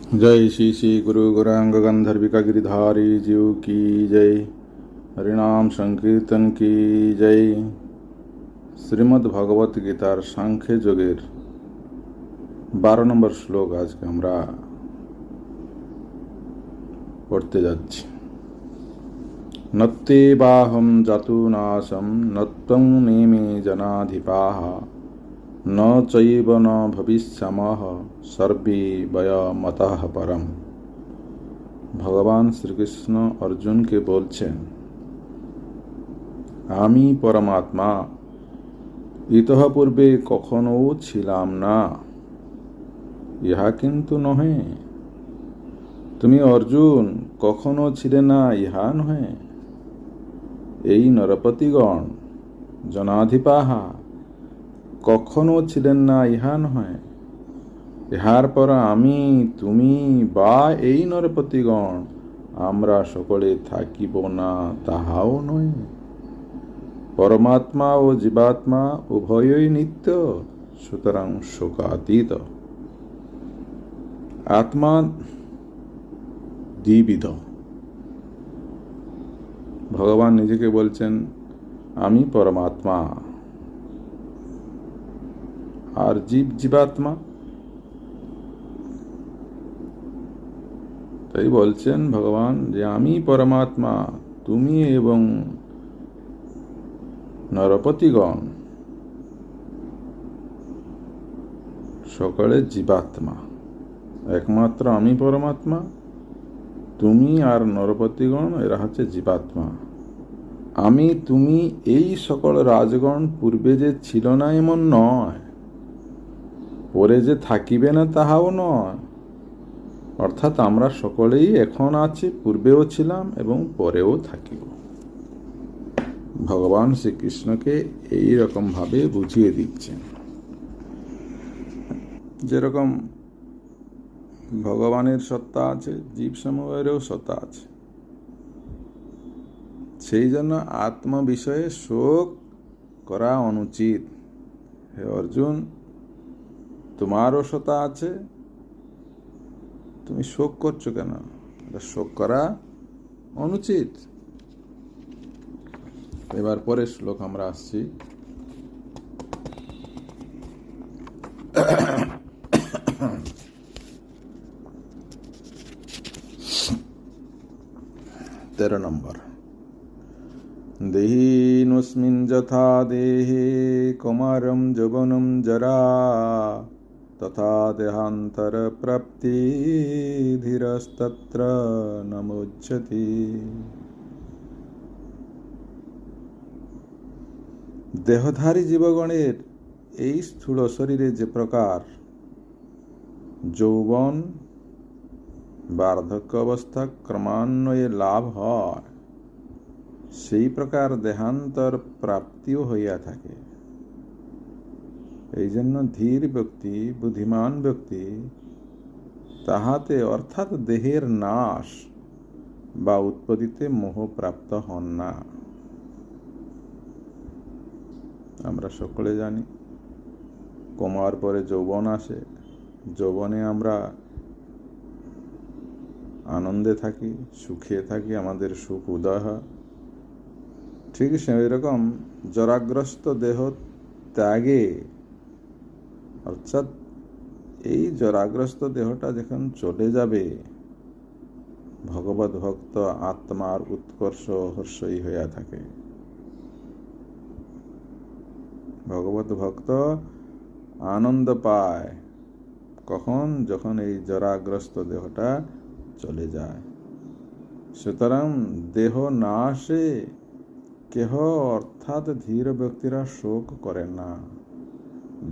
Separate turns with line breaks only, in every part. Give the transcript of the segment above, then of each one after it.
जय श्री श्री गुरु गौरांग गंधर्विका गिरिधारी जीव की जय। हरिनाम संकीर्तन की जय। श्रीमद् भगवत गीतार सांख्य যোগের 12 নম্বর শ্লোক আজকে আমরা পড়তে যাচ্ছি। নত্তে বাহম জাতু নাশম নত্বং নেমে জনাধিপাহ ন চৈব ন ভবিষ্যামহ সর্বে বয়মতঃ পরম। ভগবান শ্রীকৃষ্ণ অর্জুনকে বলছেন, আমি পরমাত্মা ইতঃপূর্বে কখনো ছিলাম না, ইহা কিন্তু নহে। তুমি অর্জুন কখনো ছিলে না, ইহা নহে। এই নরপতিগণ জনাধিপাহা কখনো ছিলেন না, ইহা নয়। ইহার পর আমি, তুমি বা এই নরপতিগণ আমরা সকলে থাকিব না, তাহাও নয়। পরমাত্মা ও জীবাত্মা উভয়ই নিত্য, সুতরাং শোকাতীত। আত্মা দ্বিবিধ। ভগবান নিজেকে বলছেন আমি পরমাত্মা, আর জীবাত্মা। তাই বলছেন ভগবান যে আমি পরমাত্মা, তুমি এবং নরপতিগণ সকলে জীবাত্মা। একমাত্র আমি পরমাত্মা, তুমি আর নরপতিগণ এরা হচ্ছে জীবাত্মা। আমি তুমি এই সকল রাজগণ পূর্বে যে ছিল না এমন নয়, পরে যে থাকিবে না তাহাও নয়। অর্থাৎ আমরা সকলেই এখন আছি, পূর্বেও ছিলাম এবং পরেও থাকিব। ভগবান শ্রীকৃষ্ণকে এই রকম ভাবে বুঝিয়ে দিচ্ছেন। যেরকম ভগবানের সত্তা আছে, জীব সমুহেরও সত্তা আছে। সেই জন্য আত্ম বিষয়ে শোক করা অনুচিত। হে অর্জুন, তোমারও সত্তা আছে, তুমি শোক করছো কেন? শোক করা অনুচিত। এবার পরের শ্লোক আমরা আসছি। তেরো নম্বর। দেহিনস্মিন যথা দেহে কৌমারম যৌবনম জরা তথা দেহান্তর প্রাপ্তি ধীরস্তত্র ন মুহ্যতি। দেহধারী জীবগণের এই স্থূল শরীরে যে প্রকার যৌবন বার্ধক্য অবস্থা ক্রমান্বয়ে লাভ হয়, সেই প্রকার দেহান্তর প্রাপ্তিও হইয়া থাকে। এই জন্য ধীর ব্যক্তি, বুদ্ধিমান ব্যক্তি তাহাতে অর্থাৎ দেহের নাশ বা উৎপত্তিতে মোহপ্রাপ্ত হন না। আমরা সকলে জানি কমার পরে যৌবন আসে, যৌবনে আমরা আনন্দে থাকি, সুখে থাকি, আমাদের সুখ উদয় হয়। ঠিক সেই রকম জরাগ্রস্ত দেহ ত্যাগে, অর্থাৎ এই জরাগ্রস্ত দেহটা যখন চলে যাবে, ভগবত ভক্ত আত্মার উৎকর্ষ হর্ষই হইয়া থাকে। ভগবত ভক্ত আনন্দ পায় কখন? যখন এই জরাগ্রস্ত দেহটা চলে যায়। সুতরাং দেহ নাশে কেহ অর্থাৎ ধীর ব্যক্তিরা শোক করে না।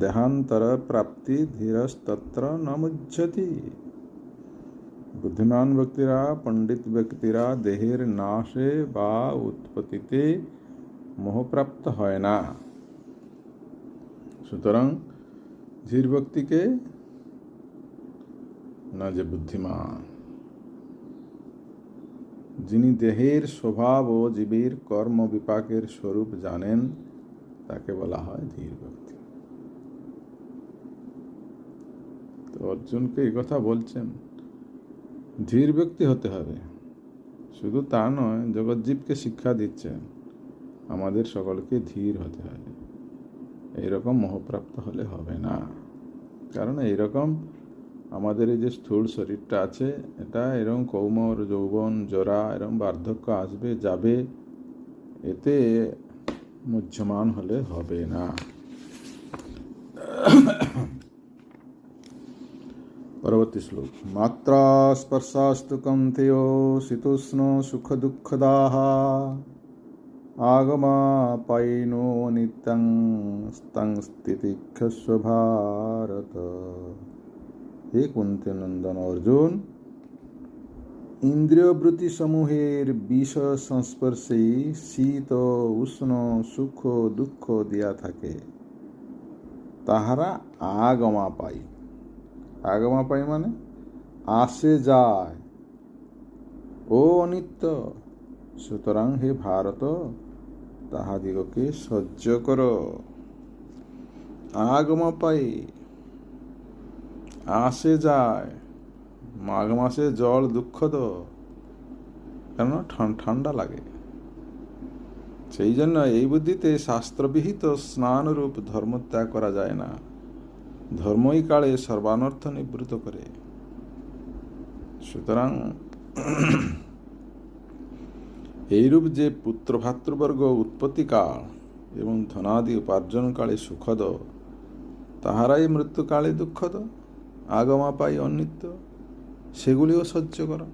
দেহান্তর প্রাপ্তি ধীরস্তত্র ন মুহ্যতি। বুদ্ধিমান ব্যক্তিরা, পণ্ডিত ব্যক্তিরা দেহের নাশে বা উৎপত্তিতে মোহপ্রাপ্ত হয় না। সুতরাং ধীর ব্যক্তিকে না যে বুদ্ধিমান, যিনি দেহের স্বভাব ও জীবের কর্ম বিপাকের স্বরূপ জানেন, তাকে বলা হয় ধীর ব্যক্তি। তো অর্জুনকে এই কথা বলছেন ধীর ব্যক্তি হতে হবে। শুধু তা নয়, জগৎজীবকে শিক্ষা দিচ্ছেন আমাদের সকলকে ধীর হতে হবে। এইরকম মোহপ্রাপ্ত হলে হবে না। কারণ এইরকম আমাদের এই যে স্থূল শরীরটা আছে, এটা এরকম কৌমর, যৌবন, জরা, এরকম বার্ধক্য আসবে যাবে, এতে মুহ্যমান হলে হবে না। পরবর্তী শ্লোক। মাত্রা স্পর্শাস্তু কন্তেয় শীতোষ্ণ সুখ দুঃখদাহ আগমাপায়িনো নিত্যং স্তং স্থিতিক্ষস্ব ভারত। হে কুন্তি নন্দন অর্জুন, ইন্দ্রিয়বৃত্তি সমূহের বিষয় সংস্পর্শে শীত উষ্ণ সুখ দুঃখ দিয়া থাকে, তাহারা আগমাপায়ী। আগমাপায়ী মানে আসে যায়, ও অনিত্য। সুতরাং হে ভারত, তাহাদিগকে সহ্য কর। আগমাপায়ী আসে যায়। মাঘ মাসে জল দুঃখদ, কেন? ঠান্ডা লাগে। সেই জন্য এই বুদ্ধিতে শাস্ত্রবিহিত স্নানরূপ ধর্ম ত্যাগ করা যায় না। ধর্মই কালে সর্বানর্থ নিবৃত্ত করে। সুতরাং এইরূপ যে পুত্র ভাতৃবর্গ উৎপত্তিকাল এবং ধনাদি উপার্জনকালে সুখদ, তাহারাই মৃত্যুকালে দুঃখদ, আগমাপায়ী অনিত্য, সেগুলিও সহ্য করা।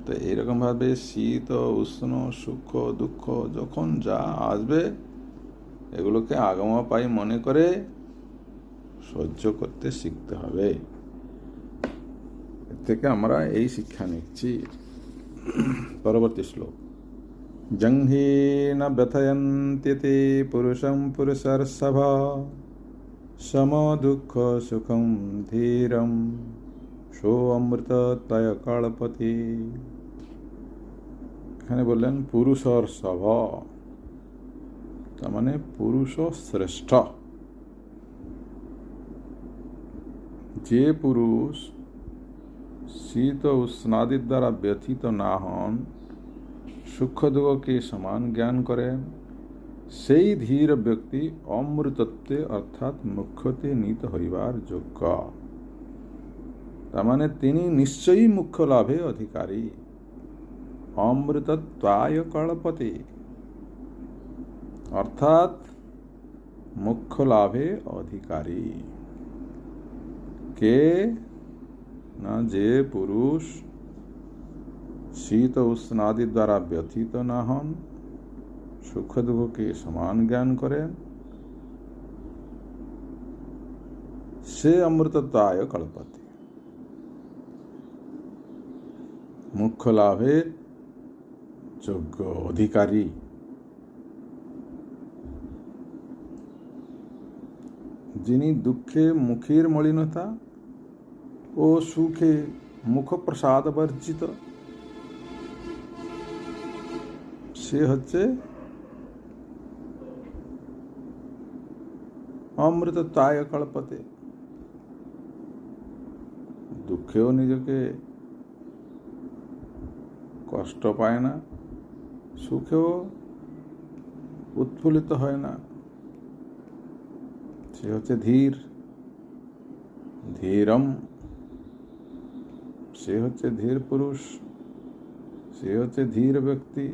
তো এইরকমভাবে শীত উষ্ণ সুখ দুঃখ যখন যা আসবে, এগুলোকে আগমাপায়ী মনে করে সহ্য করতে শিখতে হবে। এর থেকে আমরা এই শিক্ষা নিচ্ছি। পরবর্তী শ্লোক। জংহি ন ব্যথয়ন্তি তে পুরুষং পুরুষর্ষভ সম দুঃখ সুখম ধীরম সো অমৃতত্বয় কল্পতি। এখানে বললেন পুরুষর্ষভ, তার মানে পুরুষ শ্রেষ্ঠ। যে পুরুষ শীত উষ্ণাদির দ্বারা ব্যথিত না হন, সুখ দুঃখকে সমান জ্ঞান করেন, সেই ধীর ব্যক্তি অমৃতত্বে অর্থাৎ মুখ্যতে নীত হইবার যোগ্য। তার মানে তিনি নিশ্চয়ই মুখ্য লাভে অধিকারী। অমৃতত্বায় কল্পতে, অর্থাৎ মুখ্য লাভে অধিকারী। কে? না, যে পুরুষ শীত উষ্ণাদি দ্বারা ব্যথিত না হন, সুখ দুঃখকে সমান জ্ঞান করেন, সে অমৃতত্বায় কল্পতে, মুখ্য লাভের যোগ্য অধিকারী। যিনি দুঃখে মুখের মলিনতা ও সুখে মুখ প্রসাদ বর্জিত, সে হচ্ছে অমৃতত্বায় কল্পতে। দুঃখেও নিজেকে কষ্ট পায় না, সুখেও উৎফুল্লিত হয় না, সে হচ্ছে ধীর। ধীরম, সে হচ্ছে ধীর পুরুষ, সে হচ্ছে ধীর ব্যক্তি।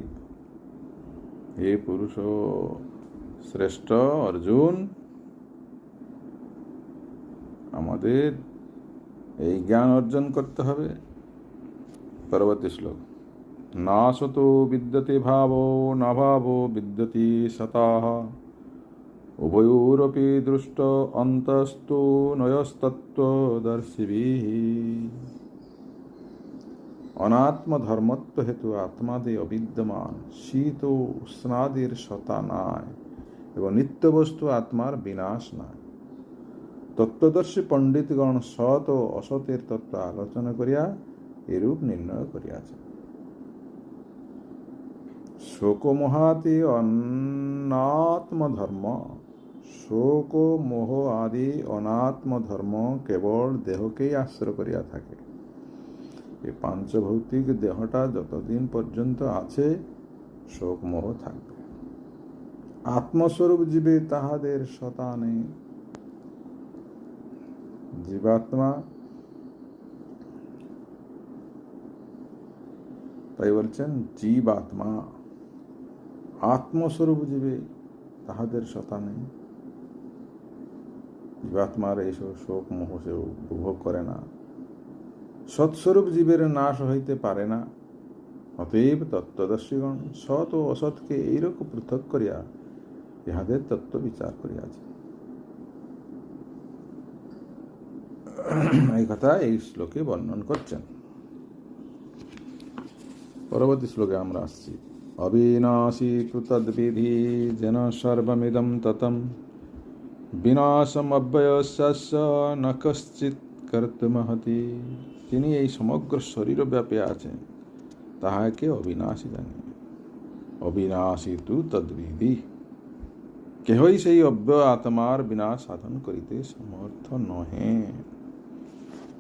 হে পুরুষ শ্রেষ্ঠ অর্জুন, আমাদের এই জ্ঞান অর্জন করতে হবে। পরবর্তী শ্লোক। না সতো বিদ্যতে ভাবো না ভাবো বিদ্যতি সতাঃ উভয়োরপি দৃষ্ট অন্তস্তু নয়স্তত্ত্বদর্শিভিঃ। অনাত্ম ধর্মত্ব হেতু আত্মাদি অবিদ্যমান, শীত উষ্ণাদির সতা নাই এবং নিত্য বস্তু আত্মার বিনাশ নাই। তত্ত্বদর্শী পণ্ডিতগণ সৎ ও অসতের তত্ত্ব আলোচনা করিয়া এরূপ নির্ণয় করিয়াছে। শোক মোহাতি অনাত্ম ধর্ম, শোক মোহ আদি অনাত্ম ধর্ম কেবল দেহকেই আশ্রয় করিয়া থাকে। এই পাঞ্চভৌতিক দেহটা যতদিন পর্যন্ত আছে শোক মোহ থাকবে। আত্মস্বরূপ জীবে তাহাদের সতা নেই। জীবাত্মা, তাই বলছেন জীবাত্মা, আত্মস্বরূপ জীবে তাহাদের সতা নেই। জীবাত্মার এইসব শোক মোহ সে উপভোগ করে না। সৎস্বরূপ জীবের নাশ হইতে পারে না। অতএব তত্ত্বদর্শীগণ সৎ ও অসৎকে এইরকম পৃথক করিয়া ইহাদের তত্ত্ব বিচার করিয়াছে। এই কথা এই শ্লোকে বর্ণন করছেন। পরবর্তী শ্লোকে আমরা আসছি। অবিনাশী তু তদ্বিধি যেন সর্বমিদম ততম বিনাশম অব্যয়স্য ন কশ্চিৎ কর্তুমহতি। তিনি এই সমগ্র শরীর ব্যাপী আছেন, তাহাকে অবিনাশী জানি। অবিনাশী তু তদ্বিধি, কেহই সেই অব্যয় আত্মার বিনাশ সাধন করিতে সমর্থ নহে।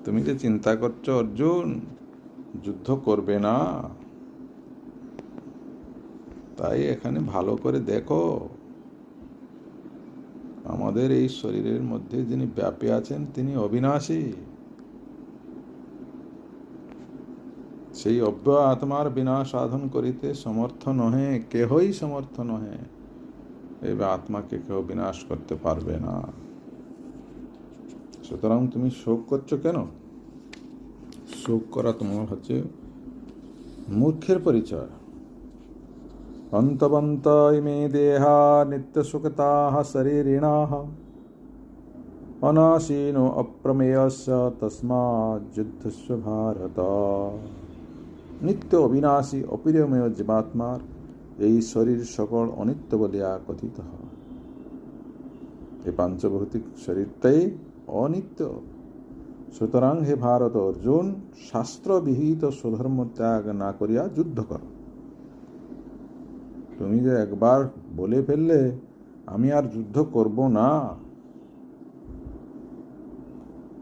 তুমি যে চিন্তা করছো অর্জুন যুদ্ধ করবে না, তাই এখানে ভালো করে দেখো, আমাদের এই শরীরের মধ্যে যিনি ব্যাপী আছেন তিনি অবিনাশী। সেই অব্যয় আত্মার বিনাশ সাধন করিতে সমর্থ নহে, কেহই সমর্থ নহে। এবার আত্মাকে কেউ বিনাশ করতে পারবে না। সুতরাং তুমি শোক করছো কেন? শোক করা তোমার হচ্ছে মূর্খের পরিচয়। অন্তবন্ত ইমে দেহা নিত্য সুখতাঃ শরীরিণাঃ অনাশীনো অপ্রমেয়স্য তস্মাৎ যুদ্ধস্য ভারত। নিত্য অবিনাশী অপরিমেয় জীবাত্মার এই শরীর সকল অনিত্য বলিয়া কথিত হয়। এই পাঞ্চভৌতিক শরীরটাই অনিত্য। সুতরাং হে ভারত অর্জুন, শাস্ত্রবিহিত স্বধর্ম ত্যাগ না করিয়া যুদ্ধ কর। তুমি যে একবার বলে ফেললে আমি আর যুদ্ধ করব না,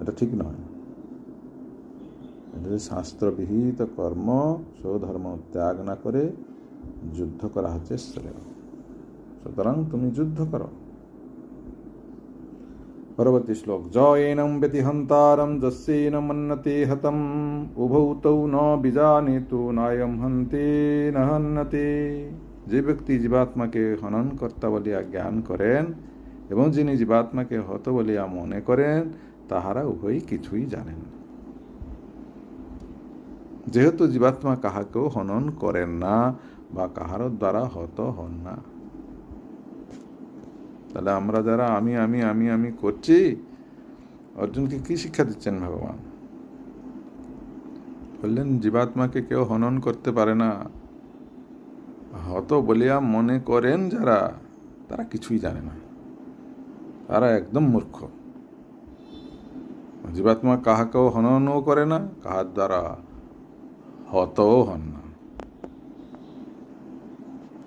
এটা ঠিক নয়। এটা শাস্ত্রবিহিত কর্ম স্বধর্ম ত্যাগ না করে যুদ্ধ করা হচ্ছে শ্রেয়। সুতরাং তুমি যুদ্ধ করো। পরবর্তী শ্লোক। জয়েনম ব্যতিহন্তারম যস্যেন মন্নতে হতম উভৌ তৌ ন বিজানীতু নায়ম হন্তে ন হন্যতে। যে ব্যক্তি জীবাত্মাকে হনন কর্তা বলিয়া জ্ঞান করেন এবং যিনি জীবাত্মাকে হত বলিয়া মনে করেন, তাহারা উভয়ই কিছুই জানেন। যেহেতু জীবাত্মা কাহাকেও হনন করেন না বা কাহার দ্বারা হত হন না, তাহলে আমরা যারা আমি আমি আমি আমি করছি, অর্জুনকে কি শিক্ষা দিচ্ছেন ভগবান? বললেন জীবাত্মাকে কেউ হনন করতে পারে না। হত বলিয়া মনে করেন যারা, তারা কিছুই জানে না, তারা একদম মূর্খ। জীবাত্মা কাহাকেও হননও করে না, কাহার দ্বারা হতও হন না।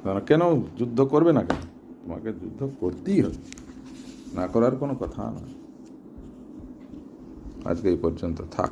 তারা কেন যুদ্ধ করবে না? কেন? তোমাকে যুদ্ধ করতেই হবে, না করার কোনো কথা না। আজকে এই পর্যন্ত থাক।